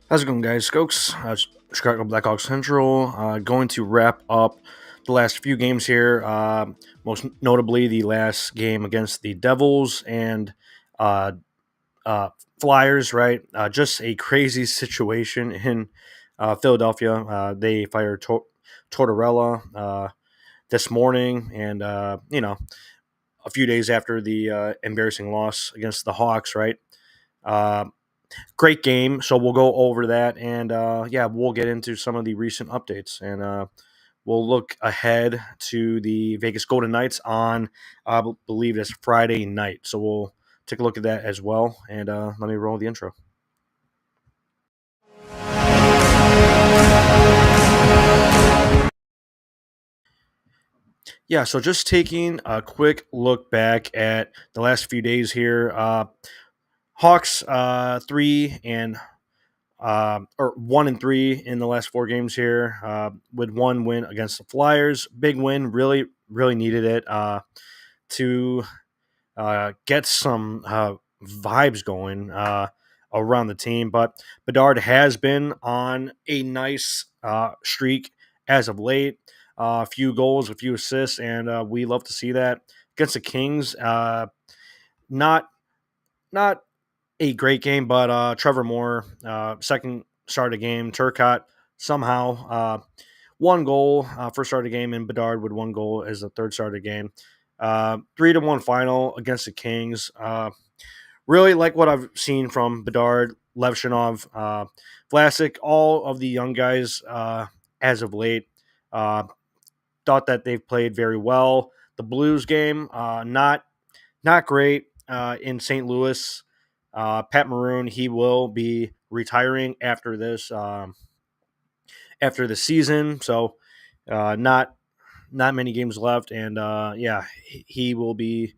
How's it going, guys? Skoks, Chicago Blackhawks Central. Going to wrap up the last few games here. Most notably, the last game against the Devils and uh, uh, Flyers. Right, just a crazy situation in Philadelphia. They fired Tortorella this morning, and a few days after the embarrassing loss against the Hawks. Right. Uh, Great game. So we'll go over that, and we'll get into some of the recent updates, and we'll look ahead to the Vegas Golden Knights on, I believe it's Friday night. So we'll take a look at that as well, and let me roll the intro. Yeah, so just taking a quick look back at the last few days here. Hawks 1-3 in the last four games here, with one win against the Flyers. Big win, really, really needed it to get some vibes going around the team. But Bedard has been on a nice streak as of late. A few goals, a few assists, and we love to see that against the Kings. Not not a great game, but Trevor Moore, second start of the game. Turcotte somehow one goal first start of the game, and Bedard with one goal as the third start of the game. 3-1 final against the Kings. Really like what I've seen from Bedard, Levshinov, Vlasic, all of the young guys as of late. Uh, Thought that they've played very well. The Blues game, not great in St. Louis. Pat Maroon, he will be retiring after the season, so not many games left, and he will be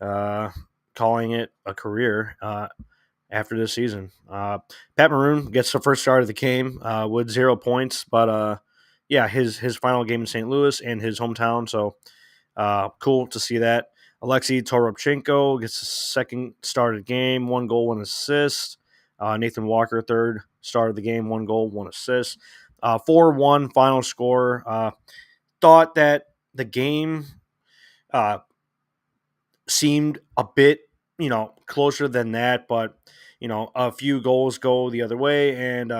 uh, calling it a career after this season. Pat Maroon gets the first start of the game with 0 points, but his final game in St. Louis and his hometown, so cool to see that. Alexei Toropchenko gets the second start of the game, one goal, one assist. Nathan Walker, third start of the game, one goal, one assist. 4-1 final score. Thought that the game uh, seemed a bit, closer than that, but, a few goals go the other way, and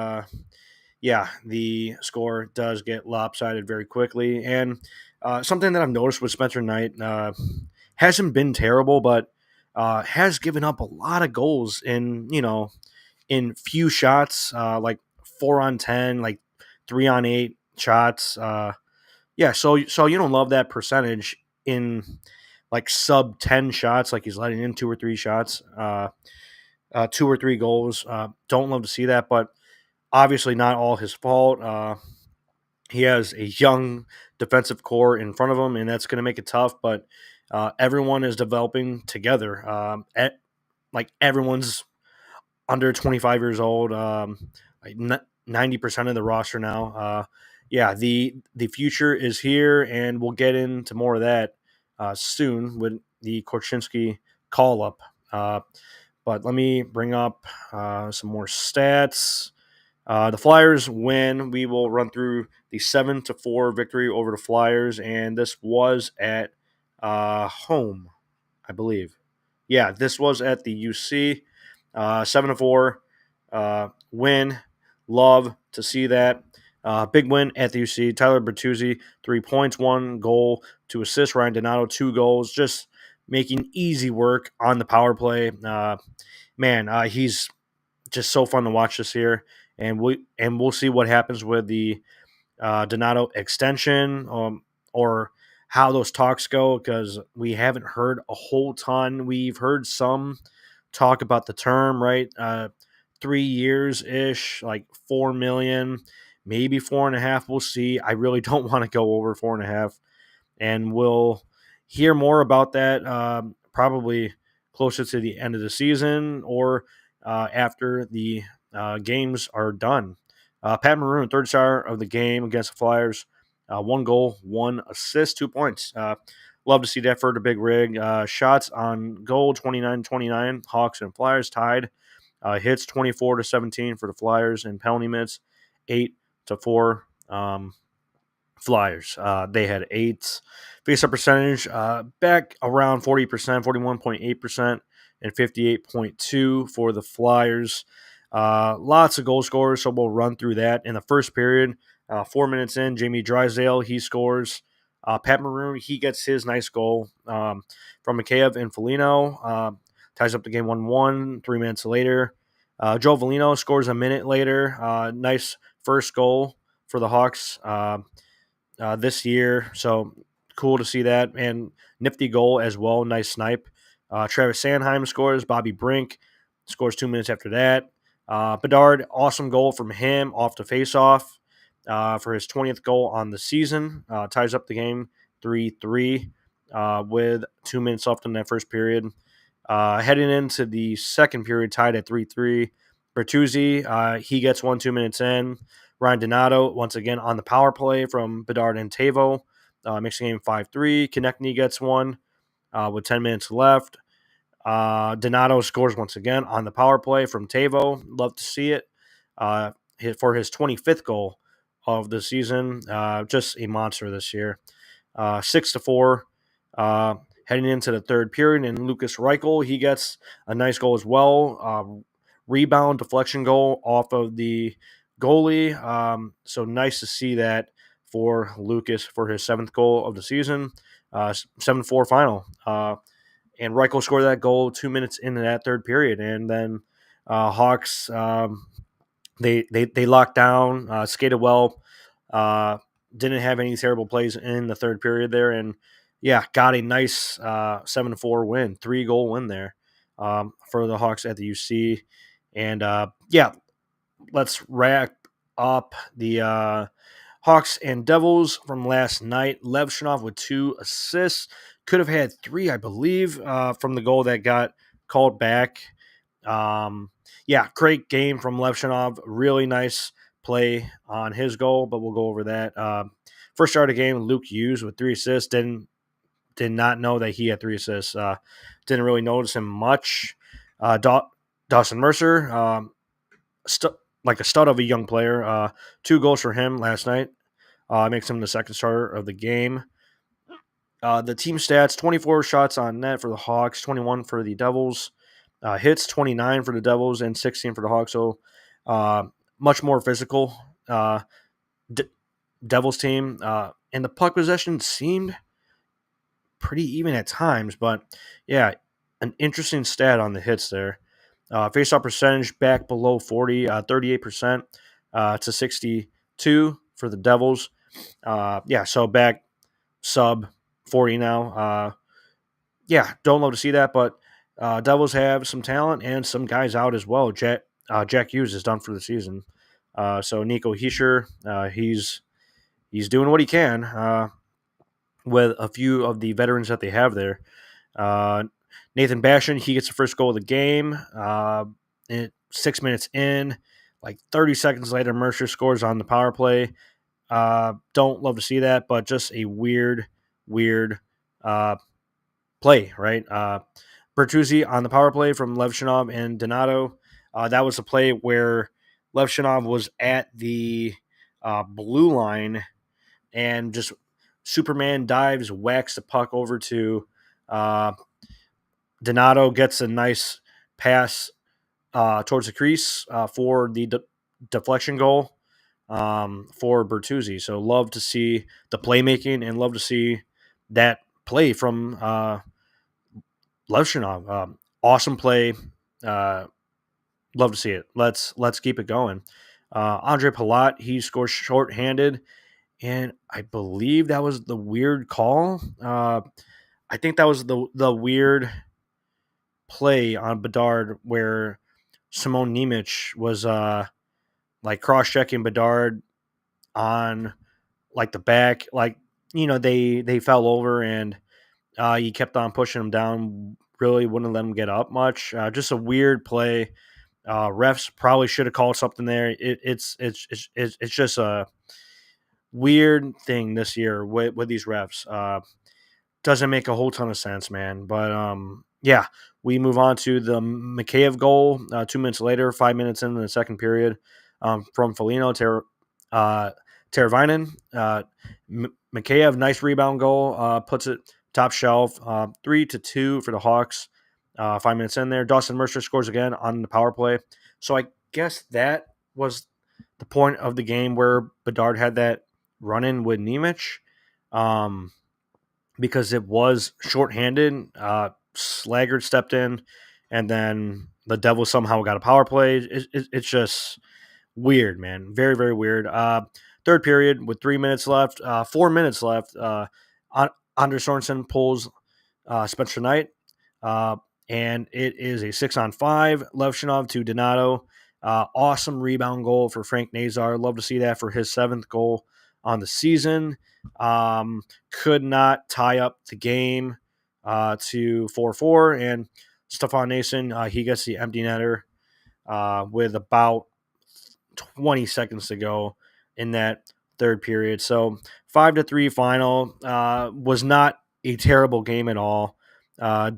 the score does get lopsided very quickly. And something that I've noticed with Spencer Knight, hasn't been terrible, but has given up a lot of goals in few shots, like 4 on 10, like 3 on 8 shots. So you don't love that percentage in like sub 10 shots, like he's letting in two or three shots, two or three goals. Don't love to see that, but obviously not all his fault. He has a young defensive core in front of him, and that's going to make it tough. But everyone is developing together. Like everyone's under 25 years old. Like 90% of the roster now. The future is here, and we'll get into more of that soon with the Korchinski call up. But let me bring up some more stats. The Flyers win. We will run through the 7-4 victory over the Flyers, and this was at home, I believe. Yeah, this was at the UC. 7-4 win. Love to see that. Big win at the UC. Tyler Bertuzzi, 3 points, one goal, two assists. Ryan Donato, two goals. Just making easy work on the power play. He's just so fun to watch this year, and we'll see what happens with the Donato extension, or how those talks go, because we haven't heard a whole ton. We've heard some talk about the term, right? 3 years ish, like 4 million, maybe 4.5. We'll see. I really don't want to go over 4.5, and we'll hear more about that probably closer to the end of the season, or after the games are done. Pat Maroon, third star of the game against the Flyers. One goal, one assist, 2 points. Love to see that for the big rig. Shots on goal, 29-29. Hawks and Flyers tied. Hits 24-17 for the Flyers, and penalty minutes 8-4. Flyers. They had 8. Face-up percentage back around 40%, 41.8%, and 58.2 for the Flyers. Lots of goal scorers, so we'll run through that. In the first period, 4 minutes in, Jamie Drysdale, he scores. Pat Maroon, he gets his nice goal from Mikheyev and Foligno. Ties up the game 1-1. 3 minutes later, Joe Foligno scores a minute later. Nice first goal for the Hawks this year. So cool to see that. And nifty goal as well. Nice snipe. Travis Sanheim scores. Bobby Brink scores 2 minutes after that. Bedard, awesome goal from him off the faceoff for his 20th goal on the season. Ties up the game 3-3 with 2 minutes left in that first period. Heading into the second period, tied at 3-3. Bertuzzi, he gets 2 minutes in. Ryan Donato, once again, on the power play from Bedard and Tavo. Makes the game 5-3. Konechny gets one with 10 minutes left. Donato scores once again on the power play from Tavo. Love to see it. For his 25th goal of the season. Just a monster this year. 6-4. Heading into the third period, and Lucas Reichel, he gets a nice goal as well. Rebound, deflection goal off of the goalie. So nice to see that for Lucas for his 7th goal of the season. 7-4 final. And Reichel scored that goal 2 minutes into that third period. And then Hawks, they locked down, skated well, didn't have any terrible plays in the third period there. And, yeah, got a nice 7-4 win, 3-goal win there for the Hawks at the UC. And, yeah, let's wrap up the Hawks and Devils from last night. Levshunov with 2 assists. Could have had 3, I believe, from the goal that got called back. Yeah, great game from Levshunov. Really nice play on his goal, but we'll go over that. First start of the game, Luke Hughes with 3 assists. Did not know that he had 3 assists. Didn't really notice him much. Dawson Mercer, like a stud of a young player. 2 goals for him last night. Makes him the second starter of the game. The team stats, 24 shots on net for the Hawks, 21 for the Devils. Hits, 29 for the Devils and 16 for the Hawks. So much more physical Devils team. And the puck possession seemed pretty even at times. But, yeah, an interesting stat on the hits there. Face-off percentage back below 40, 38% to 62 for the Devils. Yeah, so back sub 40 now. Yeah, don't love to see that, but Devils have some talent and some guys out as well. Jack Hughes is done for the season. So Nico Hischier, he's doing what he can with a few of the veterans that they have there. Nathan Bastian, he gets the first goal of the game. 6 minutes in, like 30 seconds later, Mercer scores on the power play. Don't love to see that, but just a weird play, right? Bertuzzi on the power play from Levshunov and Donato. That was a play where Levshunov was at the blue line and just Superman dives, whacks the puck over to Donato, gets a nice pass towards the crease for the deflection goal for Bertuzzi. So love to see the playmaking and love to see that play from Levshunov. Awesome play. Love to see it. Let's keep it going. Andre Palat, he scores shorthanded, and I believe that was the weird call. I think that was the weird play on Bedard where Simon Nemec was like cross-checking Bedard on like the back, like, you know, they fell over and he kept on pushing him down, really wouldn't let him get up much. Just a weird play. Refs probably should have called something there. It's just a weird thing this year with these refs. Doesn't make a whole ton of sense, man. But yeah, we move on to the Mikheyev goal 2 minutes later, 5 minutes into the second period, from Foligno Teravainen. Mikheyev, nice rebound goal, puts it top shelf, 3-2 for the Hawks. 5 minutes in there, Dawson Mercer scores again on the power play. So I guess that was the point of the game where Bedard had that run in with Nemec, because it was shorthanded. Slaggert stepped in, and then the Devils somehow got a power play. It's just weird, man. Very, very weird. Third period with 3 minutes left, 4 minutes left. Anders Sorensen pulls Spencer Knight, and it is a 6-on-5. Levshinov to Donato. Awesome rebound goal for Frank Nazar. Love to see that for his 7th goal on the season. Could not tie up the game to 4-4. And Stefan Nason, he gets the empty netter with about 20 seconds to go in that third period. So 5-3 final. Was not a terrible game at all.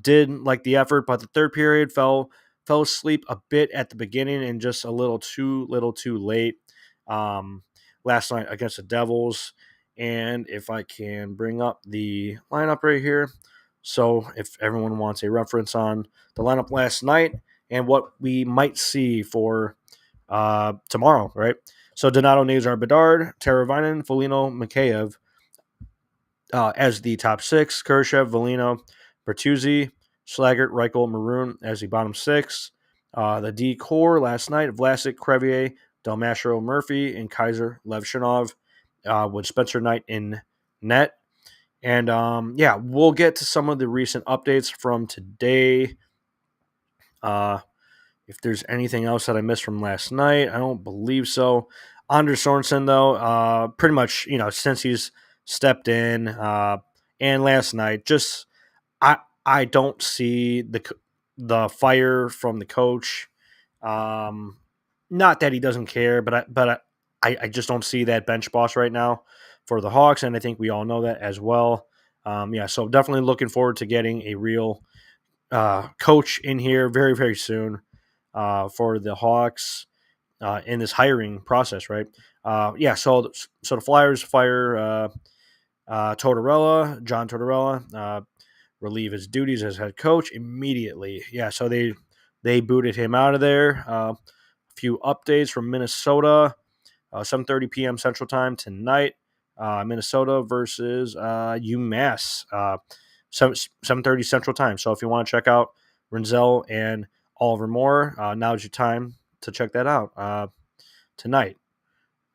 Did like the effort, but the third period fell asleep a bit at the beginning and just a little too late. Last night against the Devils. And if I can bring up the lineup right here. So if everyone wants a reference on the lineup last night and what we might see for tomorrow, right? So Donato, Nazar, Bedard, Teravainen, Foligno, Mikheyev as the top 6. Khrushchev, Volino, Bertuzzi, Slaggert, Reichel, Maroon as the bottom 6. The D core last night: Vlasic, Crevier, Del Mastro, Murphy, and Kaiser, Levshinov, with Spencer Knight in net. And we'll get to some of the recent updates from today. If there's anything else that I missed from last night, I don't believe so. Anders Sorensen, though, pretty much, since he's stepped in, and last night, just I don't see the fire from the coach. Not that he doesn't care, but I just don't see that bench boss right now for the Hawks, and I think we all know that as well. So definitely looking forward to getting a real coach in here very, very soon for the Hawks in this hiring process, right? So the Flyers fire John Tortorella, relieve his duties as head coach immediately. So they booted him out of there. A few updates from Minnesota, 7:30 p.m. Central Time tonight. Minnesota versus UMass, 7:30 Central Time. So if you want to check out Renzel and Oliver Moore, now's your time to check that out tonight.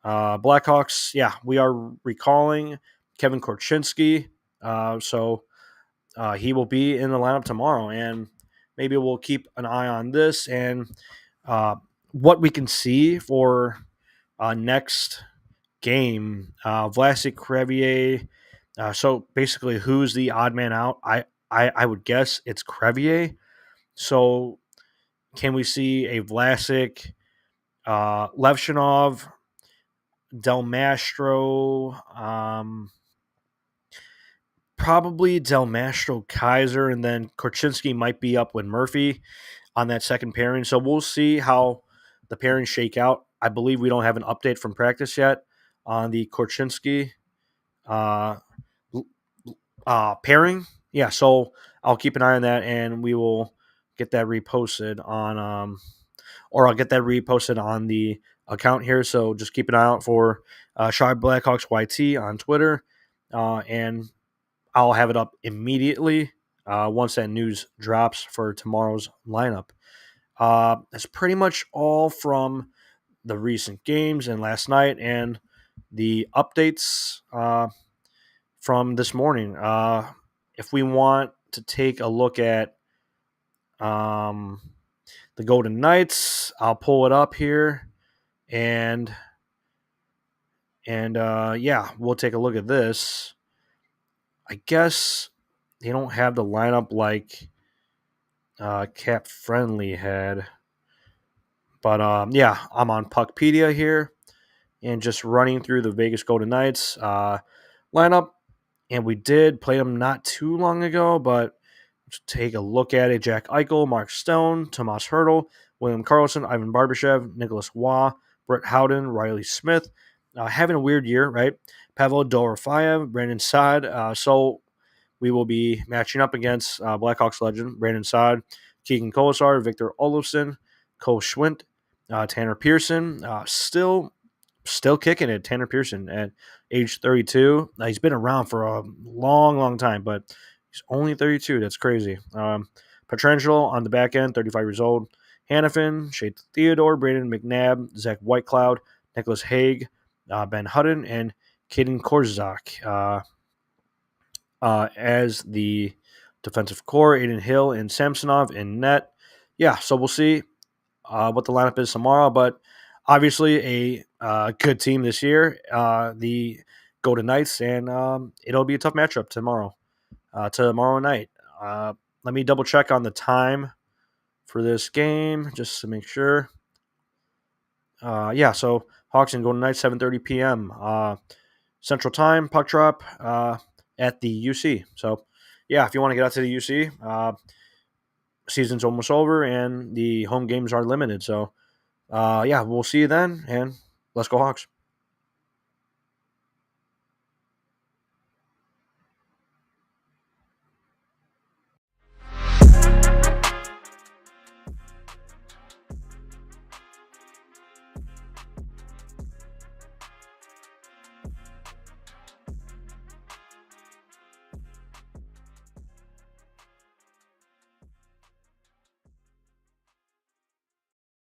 Blackhawks, we are recalling Kevin Korchinski. So he will be in the lineup tomorrow, and maybe we'll keep an eye on this and what we can see for next game. Vlasic, Crevier. So basically, who's the odd man out? I would guess it's Crevier. So can we see a Vlasic, Levshinov, Del Mastro, probably Del Mastro, Kaiser, and then Korchinski might be up with Murphy on that second pairing. So we'll see how the pairings shake out. I believe we don't have an update from practice yet on the Korchinski pairing. So I'll keep an eye on that, and we will get that reposted on or I'll get that reposted on the account here. So just keep an eye out for chiblackhawksyt on Twitter, and I'll have it up immediately once that news drops for tomorrow's lineup. That's pretty much all from the recent games and last night and the updates from this morning. If we want to take a look at the Golden Knights, I'll pull it up here, and we'll take a look at this. I guess they don't have the lineup like Cap Friendly had, but I'm on Puckpedia here and just running through the Vegas Golden Knights lineup, and we did play them not too long ago, but Let's take a look at it. Jack Eichel, Mark Stone, Tomas Hertl, William Karlsson, Ivan Barbashev, Nicholas Waugh, Brett Howden, Riley Smith. Having a weird year, right? Pavel Dorofeyev, Brandon Saad. So we will be matching up against Blackhawks legend Brandon Saad, Keegan Kolesar, Victor Olofsson, Cole Schwint, Tanner Pearson. Still kicking it. Tanner Pearson at age 32. He's been around for a long, long time, but he's only 32. That's crazy. Petrangelo on the back end, 35 years old. Hannafin, Shea Theodore, Brandon McNabb, Zach Whitecloud, Nicholas Haig, Ben Hutton, and Kaden Korzak as the defensive core. Aiden Hill and Samsonov in net. Yeah, so we'll see what the lineup is tomorrow, but obviously a good team this year. The Golden Knights, and it'll be a tough matchup tomorrow night. Let me double check on the time for this game just to make sure. So Hawks and Golden Knights, 7:30 p.m. Central Time, puck drop at the UC. So, if you want to get out to the UC, season's almost over and the home games are limited. So, we'll see you then, and let's go Hawks.